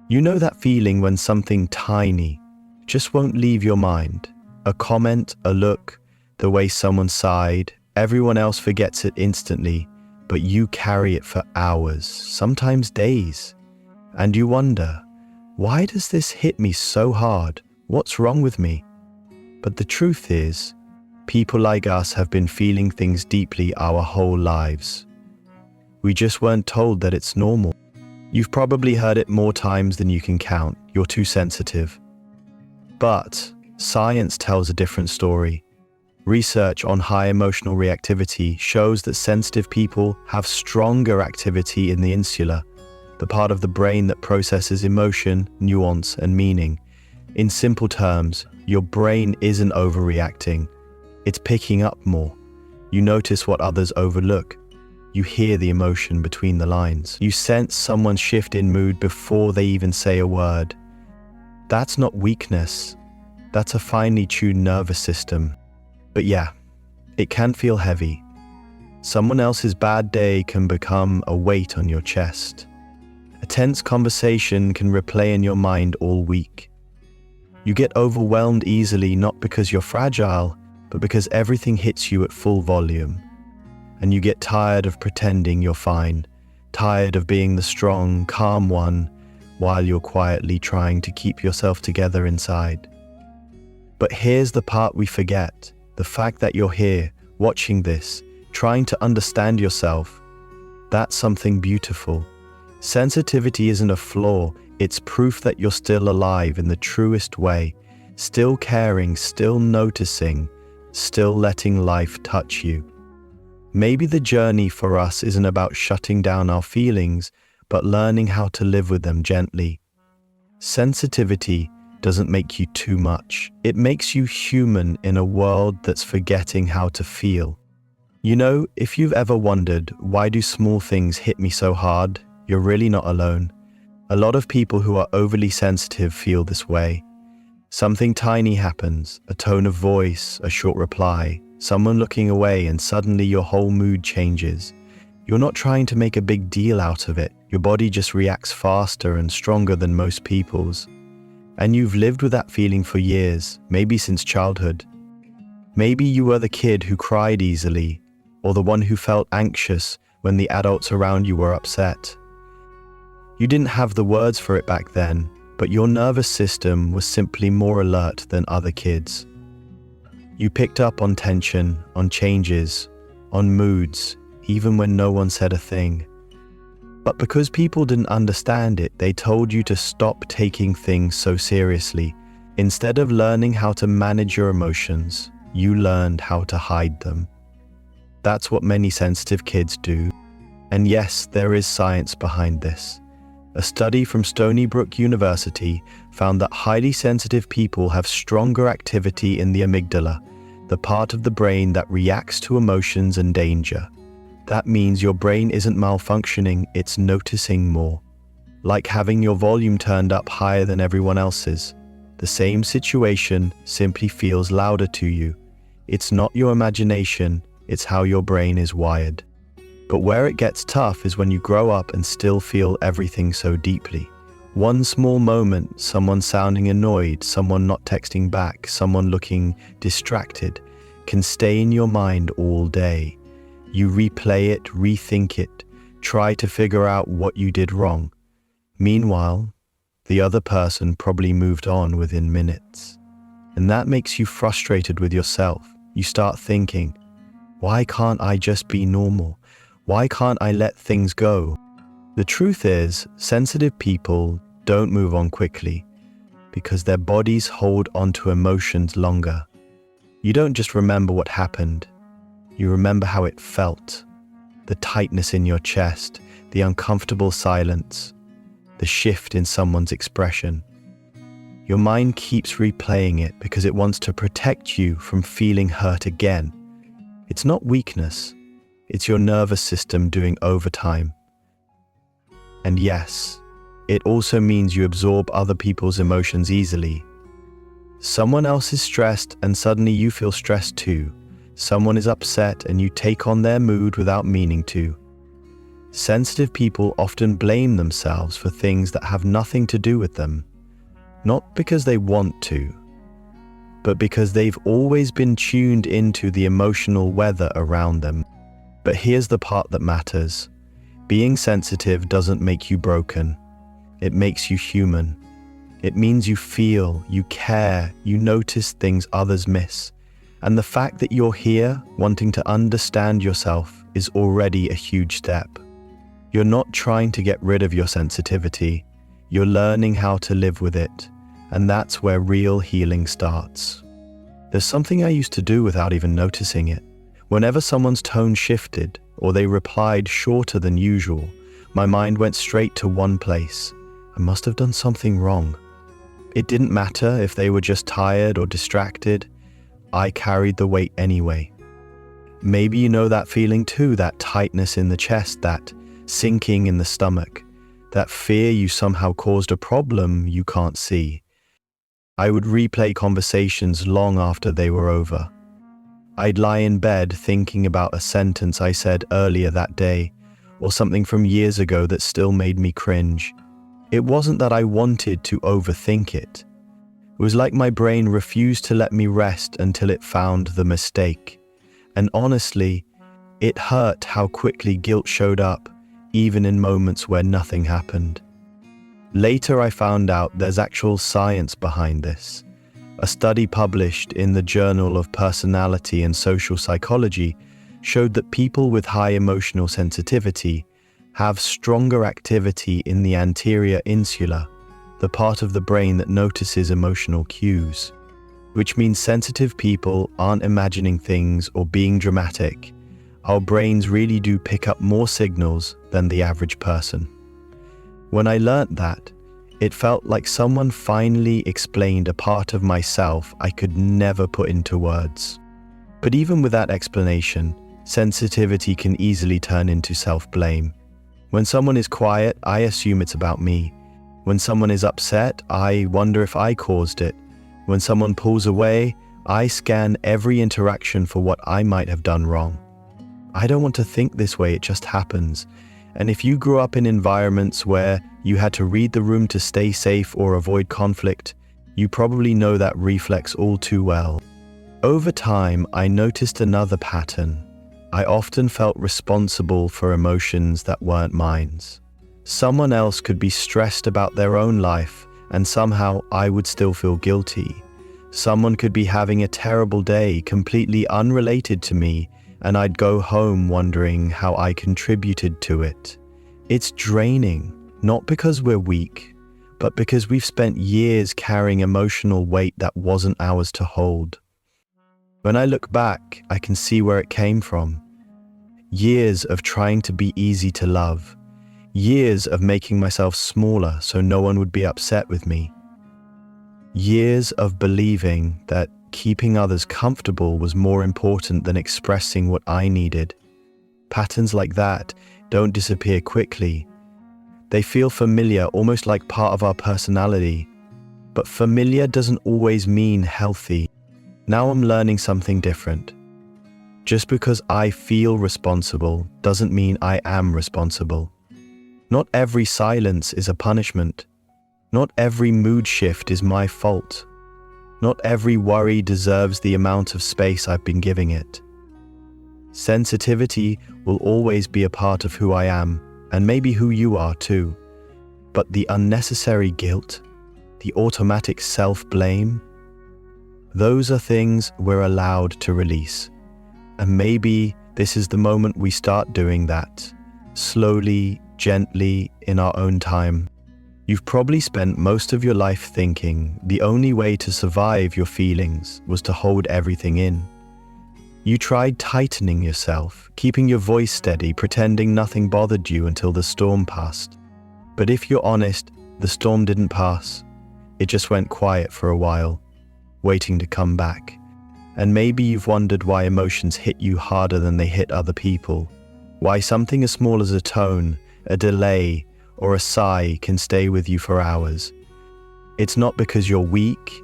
You know that feeling when something tiny just won't leave your mind? A comment, a look, the way someone sighed. Everyone else forgets it instantly, but you carry it for hours, sometimes days. And you wonder, why does this hit me so hard? What's wrong with me? But the truth is, people like us have been feeling things deeply our whole lives. We just weren't told that it's normal. You've probably heard it more times than you can count. You're too sensitive. But science tells a different story. Research on high emotional reactivity shows that sensitive people have stronger activity in the insula, the part of the brain that processes emotion, nuance, and meaning. In simple terms, your brain isn't overreacting. It's picking up more. You notice what others overlook. You hear the emotion between the lines. You sense someone's shift in mood before they even say a word. That's not weakness. That's a finely tuned nervous system. But yeah, it can feel heavy. Someone else's bad day can become a weight on your chest. A tense conversation can replay in your mind all week. You get overwhelmed easily not because you're fragile, but because everything hits you at full volume. And you get tired of pretending you're fine, tired of being the strong, calm one, while you're quietly trying to keep yourself together inside. But here's the part we forget, the fact that you're here, watching this, trying to understand yourself. That's something beautiful. Sensitivity isn't a flaw, it's proof that you're still alive in the truest way, still caring, still noticing, still letting life touch you. Maybe the journey for us isn't about shutting down our feelings, but learning how to live with them gently. Sensitivity doesn't make you too much. It makes you human in a world that's forgetting how to feel. You know, if you've ever wondered, why do small things hit me so hard? You're really not alone. A lot of people who are overly sensitive feel this way. Something tiny happens, a tone of voice, a short reply, someone looking away, and suddenly your whole mood changes. You're not trying to make a big deal out of it. Your body just reacts faster and stronger than most people's. And you've lived with that feeling for years, maybe since childhood. Maybe you were the kid who cried easily, or the one who felt anxious when the adults around you were upset. You didn't have the words for it back then, but your nervous system was simply more alert than other kids. You picked up on tension, on changes, on moods, even when no one said a thing. But because people didn't understand it, they told you to stop taking things so seriously. Instead of learning how to manage your emotions, you learned how to hide them. That's what many sensitive kids do. And yes, there is science behind this. A study from Stony Brook University found that highly sensitive people have stronger activity in the amygdala, the part of the brain that reacts to emotions and danger. That means your brain isn't malfunctioning, it's noticing more. Like having your volume turned up higher than everyone else's. The same situation simply feels louder to you. It's not your imagination, it's how your brain is wired. But where it gets tough is when you grow up and still feel everything so deeply. One small moment, someone sounding annoyed, someone not texting back, someone looking distracted, can stay in your mind all day. You replay it, rethink it, try to figure out what you did wrong. Meanwhile, the other person probably moved on within minutes. And that makes you frustrated with yourself. You start thinking, why can't I just be normal? Why can't I let things go? The truth is, sensitive people don't move on quickly because their bodies hold onto emotions longer. You don't just remember what happened, you remember how it felt. The tightness in your chest, the uncomfortable silence, the shift in someone's expression. Your mind keeps replaying it because it wants to protect you from feeling hurt again. It's not weakness. It's your nervous system doing overtime. And yes, it also means you absorb other people's emotions easily. Someone else is stressed and suddenly you feel stressed too. Someone is upset and you take on their mood without meaning to. Sensitive people often blame themselves for things that have nothing to do with them, not because they want to, but because they've always been tuned into the emotional weather around them. But here's the part that matters. Being sensitive doesn't make you broken. It makes you human. It means you feel, you care, you notice things others miss. And the fact that you're here wanting to understand yourself is already a huge step. You're not trying to get rid of your sensitivity. You're learning how to live with it. And that's where real healing starts. There's something I used to do without even noticing it. Whenever someone's tone shifted or they replied shorter than usual, my mind went straight to one place. I must have done something wrong. It didn't matter if they were just tired or distracted. I carried the weight anyway. Maybe you know that feeling too, that tightness in the chest, that sinking in the stomach, that fear you somehow caused a problem you can't see. I would replay conversations long after they were over. I'd lie in bed thinking about a sentence I said earlier that day, or something from years ago that still made me cringe. It wasn't that I wanted to overthink it. It was like my brain refused to let me rest until it found the mistake. And honestly, it hurt how quickly guilt showed up, even in moments where nothing happened. Later, I found out there's actual science behind this. A study published in the Journal of Personality and Social Psychology showed that people with high emotional sensitivity have stronger activity in the anterior insula, the part of the brain that notices emotional cues, which means sensitive people aren't imagining things or being dramatic. Our brains really do pick up more signals than the average person. When I learnt that, it felt like someone finally explained a part of myself I could never put into words. But even with that explanation, sensitivity can easily turn into self-blame. When someone is quiet, I assume it's about me. When someone is upset, I wonder if I caused it. When someone pulls away, I scan every interaction for what I might have done wrong. I don't want to think this way, it just happens. And if you grew up in environments where you had to read the room to stay safe or avoid conflict, you probably know that reflex all too well. Over time, I noticed another pattern. I often felt responsible for emotions that weren't mine. Someone else could be stressed about their own life, and somehow I would still feel guilty. Someone could be having a terrible day, completely unrelated to me, and I'd go home wondering how I contributed to it. It's draining, not because we're weak, but because we've spent years carrying emotional weight that wasn't ours to hold. When I look back, I can see where it came from. Years of trying to be easy to love. Years of making myself smaller so no one would be upset with me. Years of believing that keeping others comfortable was more important than expressing what I needed. Patterns like that don't disappear quickly. They feel familiar, almost like part of our personality. But familiar doesn't always mean healthy. Now I'm learning something different. Just because I feel responsible doesn't mean I am responsible. Not every silence is a punishment. Not every mood shift is my fault. Not every worry deserves the amount of space I've been giving it. Sensitivity will always be a part of who I am, and maybe who you are too. But the unnecessary guilt, the automatic self-blame, those are things we're allowed to release. And maybe this is the moment we start doing that, slowly, gently, in our own time. You've probably spent most of your life thinking the only way to survive your feelings was to hold everything in. You tried tightening yourself, keeping your voice steady, pretending nothing bothered you until the storm passed. But if you're honest, the storm didn't pass. It just went quiet for a while, waiting to come back. And maybe you've wondered why emotions hit you harder than they hit other people. Why something as small as a tone, a delay, or a sigh can stay with you for hours. It's not because you're weak.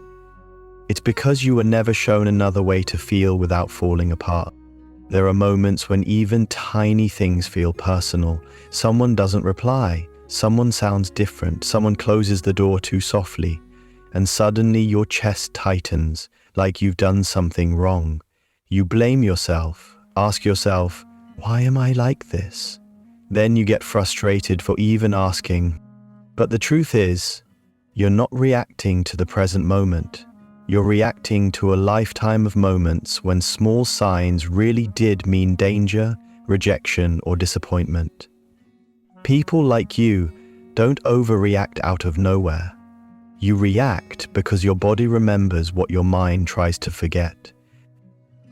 It's because you were never shown another way to feel without falling apart. There are moments when even tiny things feel personal. Someone doesn't reply, someone sounds different, someone closes the door too softly, and suddenly your chest tightens, like you've done something wrong. You blame yourself, ask yourself, why am I like this? Then you get frustrated for even asking. But the truth is, you're not reacting to the present moment. You're reacting to a lifetime of moments when small signs really did mean danger, rejection, or disappointment. People like you don't overreact out of nowhere. You react because your body remembers what your mind tries to forget.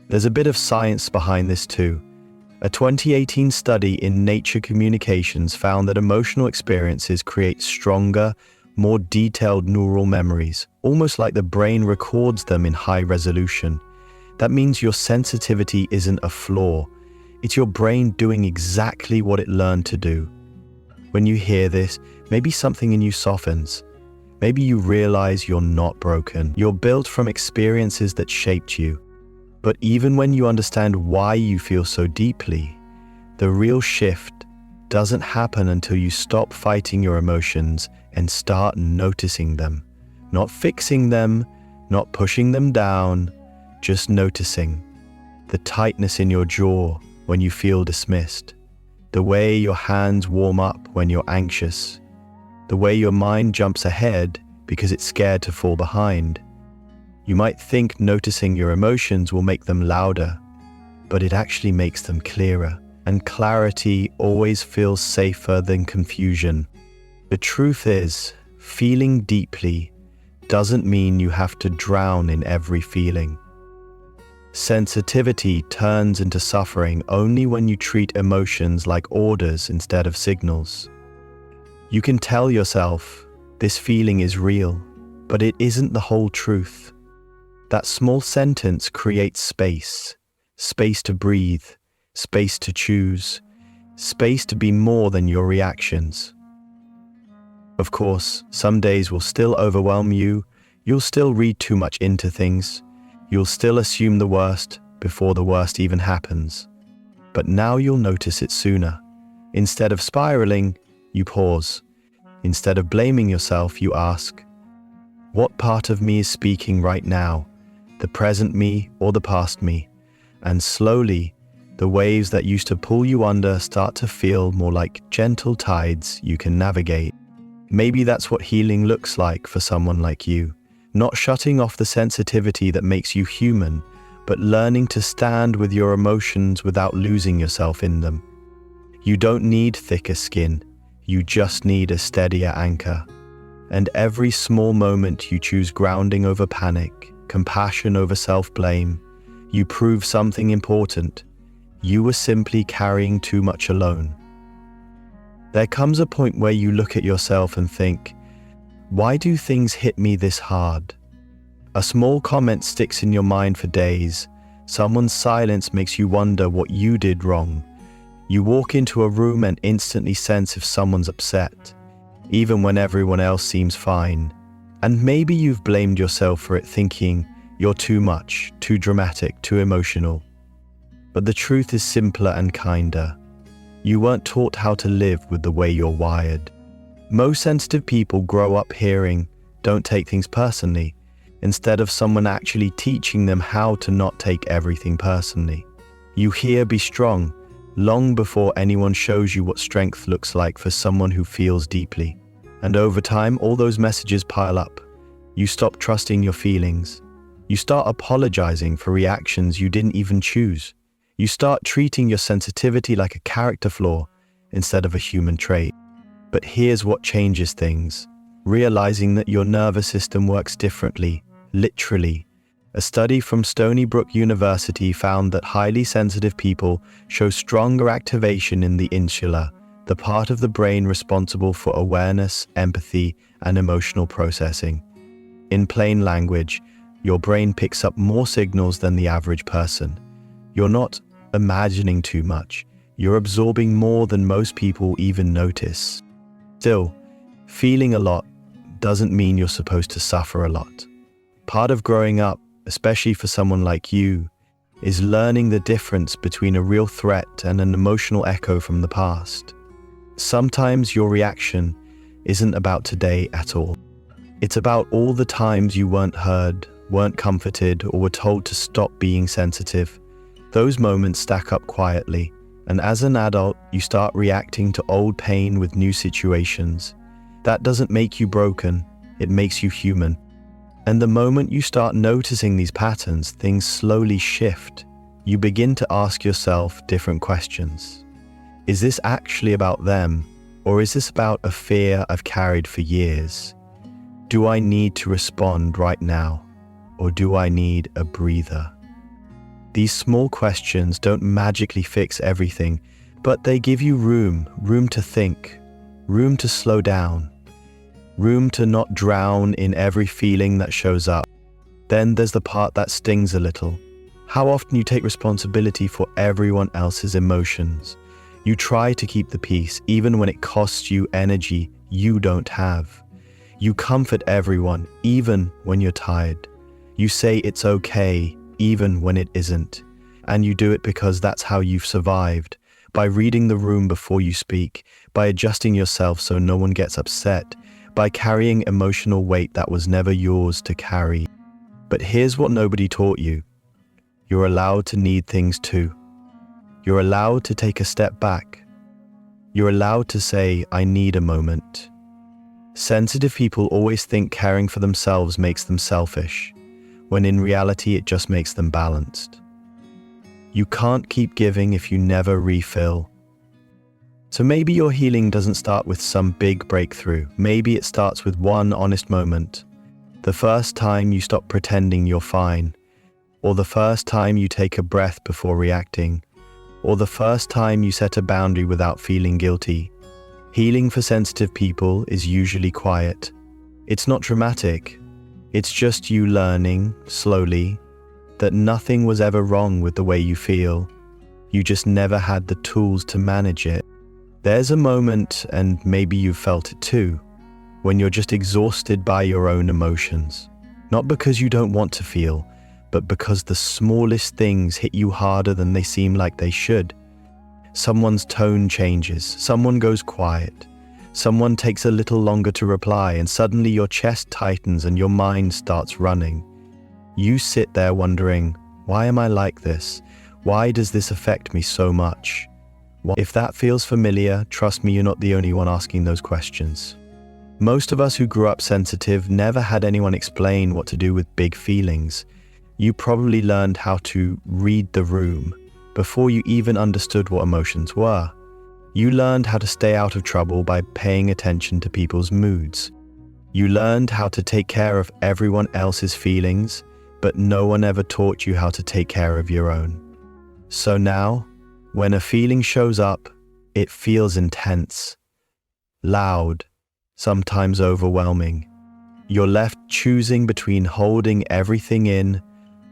There's a bit of science behind this too. A 2018 study in Nature Communications found that emotional experiences create stronger, more detailed neural memories, almost like the brain records them in high resolution. That means your sensitivity isn't a flaw. It's your brain doing exactly what it learned to do. When you hear this, maybe something in you softens. Maybe you realize you're not broken. You're built from experiences that shaped you. But even when you understand why you feel so deeply, the real shift doesn't happen until you stop fighting your emotions and start noticing them. Not fixing them, not pushing them down, just noticing. The tightness in your jaw when you feel dismissed. The way your hands warm up when you're anxious. The way your mind jumps ahead because it's scared to fall behind. You might think noticing your emotions will make them louder, but it actually makes them clearer. And clarity always feels safer than confusion. The truth is, feeling deeply doesn't mean you have to drown in every feeling. Sensitivity turns into suffering only when you treat emotions like orders instead of signals. You can tell yourself, this feeling is real, but it isn't the whole truth. That small sentence creates space, space to breathe, space to choose, space to be more than your reactions. Of course, some days will still overwhelm you, you'll still read too much into things, you'll still assume the worst before the worst even happens. But now you'll notice it sooner. Instead of spiraling, you pause. Instead of blaming yourself, you ask, what part of me is speaking right now? The present me or the past me? And slowly, the waves that used to pull you under start to feel more like gentle tides you can navigate. Maybe that's what healing looks like for someone like you. Not shutting off the sensitivity that makes you human, but learning to stand with your emotions without losing yourself in them. You don't need thicker skin, you just need a steadier anchor. And every small moment you choose grounding over panic, compassion over self-blame, you prove something important. You were simply carrying too much alone. There comes a point where you look at yourself and think, why do things hit me this hard? A small comment sticks in your mind for days. Someone's silence makes you wonder what you did wrong. You walk into a room and instantly sense if someone's upset, even when everyone else seems fine. And maybe you've blamed yourself for it, thinking you're too much, too dramatic, too emotional. But the truth is simpler and kinder. You weren't taught how to live with the way you're wired. Most sensitive people grow up hearing, don't take things personally, instead of someone actually teaching them how to not take everything personally. You hear be strong, long before anyone shows you what strength looks like for someone who feels deeply. And over time, all those messages pile up. You stop trusting your feelings. You start apologizing for reactions you didn't even choose. You start treating your sensitivity like a character flaw instead of a human trait. But here's what changes things. Realizing that your nervous system works differently, literally. A study from Stony Brook University found that highly sensitive people show stronger activation in the insula, the part of the brain responsible for awareness, empathy, and emotional processing. In plain language, your brain picks up more signals than the average person. You're not imagining too much. You're absorbing more than most people even notice. Still, feeling a lot doesn't mean you're supposed to suffer a lot. Part of growing up, especially for someone like you, is learning the difference between a real threat and an emotional echo from the past. Sometimes your reaction isn't about today at all. It's about all the times you weren't heard, weren't comforted, or were told to stop being sensitive. Those moments stack up quietly, and as an adult, you start reacting to old pain with new situations. That doesn't make you broken, it makes you human. And the moment you start noticing these patterns, things slowly shift. You begin to ask yourself different questions. Is this actually about them, or is this about a fear I've carried for years? Do I need to respond right now, or do I need a breather? These small questions don't magically fix everything, but they give you room to think, room to slow down, room to not drown in every feeling that shows up. Then there's the part that stings a little. How often you take responsibility for everyone else's emotions. You try to keep the peace, even when it costs you energy you don't have. You comfort everyone, even when you're tired. You say it's okay, even when it isn't. And you do it because that's how you've survived. By reading the room before you speak, by adjusting yourself so no one gets upset, by carrying emotional weight that was never yours to carry. But here's what nobody taught you. You're allowed to need things too. You're allowed to take a step back. You're allowed to say, I need a moment. Sensitive people always think caring for themselves makes them selfish, when in reality it just makes them balanced. You can't keep giving if you never refill. So maybe your healing doesn't start with some big breakthrough. Maybe it starts with one honest moment. The first time you stop pretending you're fine, or the first time you take a breath before reacting, or the first time you set a boundary without feeling guilty. Healing for sensitive people is usually quiet. It's not dramatic. It's just you learning, slowly, that nothing was ever wrong with the way you feel. You just never had the tools to manage it. There's a moment, and maybe you've felt it too, when you're just exhausted by your own emotions. Not because you don't want to feel, but because the smallest things hit you harder than they seem like they should. Someone's tone changes, someone goes quiet, someone takes a little longer to reply, and suddenly your chest tightens and your mind starts running. You sit there wondering, why am I like this? Why does this affect me so much? If that feels familiar, trust me, you're not the only one asking those questions. Most of us who grew up sensitive never had anyone explain what to do with big feelings. You probably learned how to read the room before you even understood what emotions were. You learned how to stay out of trouble by paying attention to people's moods. You learned how to take care of everyone else's feelings, but no one ever taught you how to take care of your own. So now, when a feeling shows up, it feels intense, loud, sometimes overwhelming. You're left choosing between holding everything in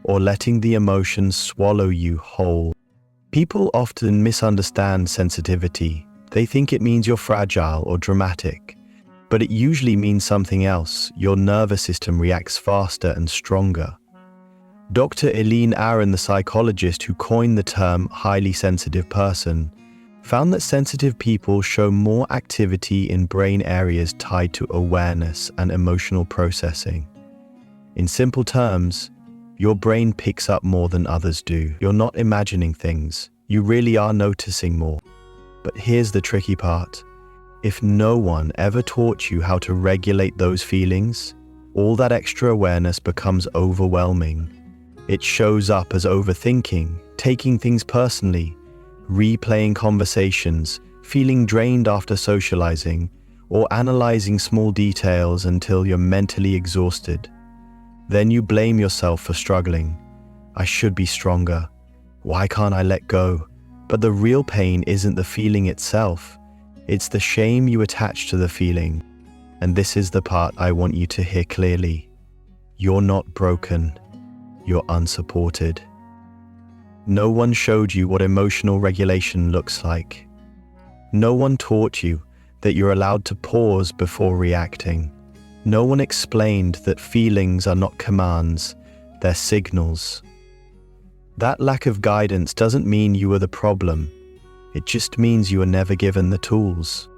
or letting the emotions swallow you whole. People often misunderstand sensitivity. They think it means you're fragile or dramatic, but it usually means something else. Your nervous system reacts faster and stronger. Dr. Eileen Aron, the psychologist who coined the term highly sensitive person, found that sensitive people show more activity in brain areas tied to awareness and emotional processing. In simple terms, your brain picks up more than others do. You're not imagining things. You really are noticing more. But here's the tricky part. If no one ever taught you how to regulate those feelings, all that extra awareness becomes overwhelming. It shows up as overthinking, taking things personally, replaying conversations, feeling drained after socializing, or analyzing small details until you're mentally exhausted. Then you blame yourself for struggling. I should be stronger. Why can't I let go? But the real pain isn't the feeling itself. It's the shame you attach to the feeling. And this is the part I want you to hear clearly. You're not broken. You're unsupported. No one showed you what emotional regulation looks like. No one taught you that you're allowed to pause before reacting. No one explained that feelings are not commands, they're signals. That lack of guidance doesn't mean you are the problem. It just means you are never given the tools.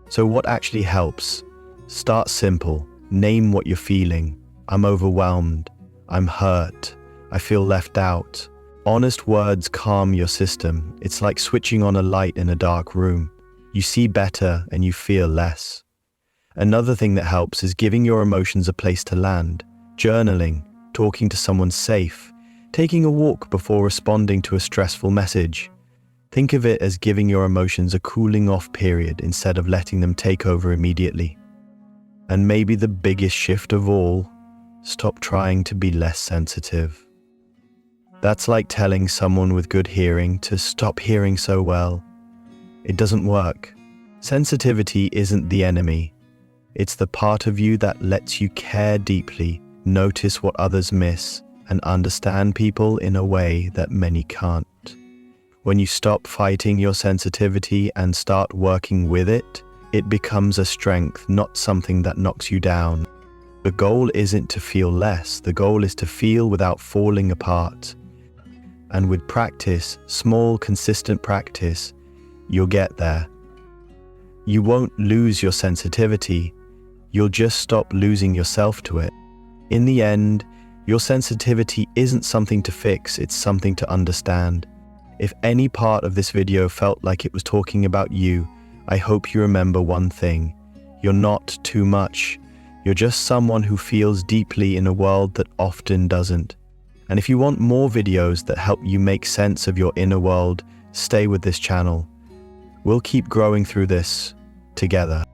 So what actually helps? Start simple. Name what you're feeling. I'm overwhelmed. I'm hurt. I feel left out. Honest words calm your system. It's like switching on a light in a dark room. You see better and you feel less. Another thing that helps is giving your emotions a place to land. Journaling, talking to someone safe, taking a walk before responding to a stressful message. Think of it as giving your emotions a cooling off period instead of letting them take over immediately. And maybe the biggest shift of all, stop trying to be less sensitive. That's like telling someone with good hearing to stop hearing so well. It doesn't work. Sensitivity isn't the enemy. It's the part of you that lets you care deeply, notice what others miss, and understand people in a way that many can't. When you stop fighting your sensitivity and start working with it, it becomes a strength, not something that knocks you down. The goal isn't to feel less, the goal is to feel without falling apart. And with practice, small, consistent practice, you'll get there. You won't lose your sensitivity, you'll just stop losing yourself to it. In the end, your sensitivity isn't something to fix, it's something to understand. If any part of this video felt like it was talking about you, I hope you remember one thing. You're not too much. You're just someone who feels deeply in a world that often doesn't. And if you want more videos that help you make sense of your inner world, stay with this channel. We'll keep growing through this together.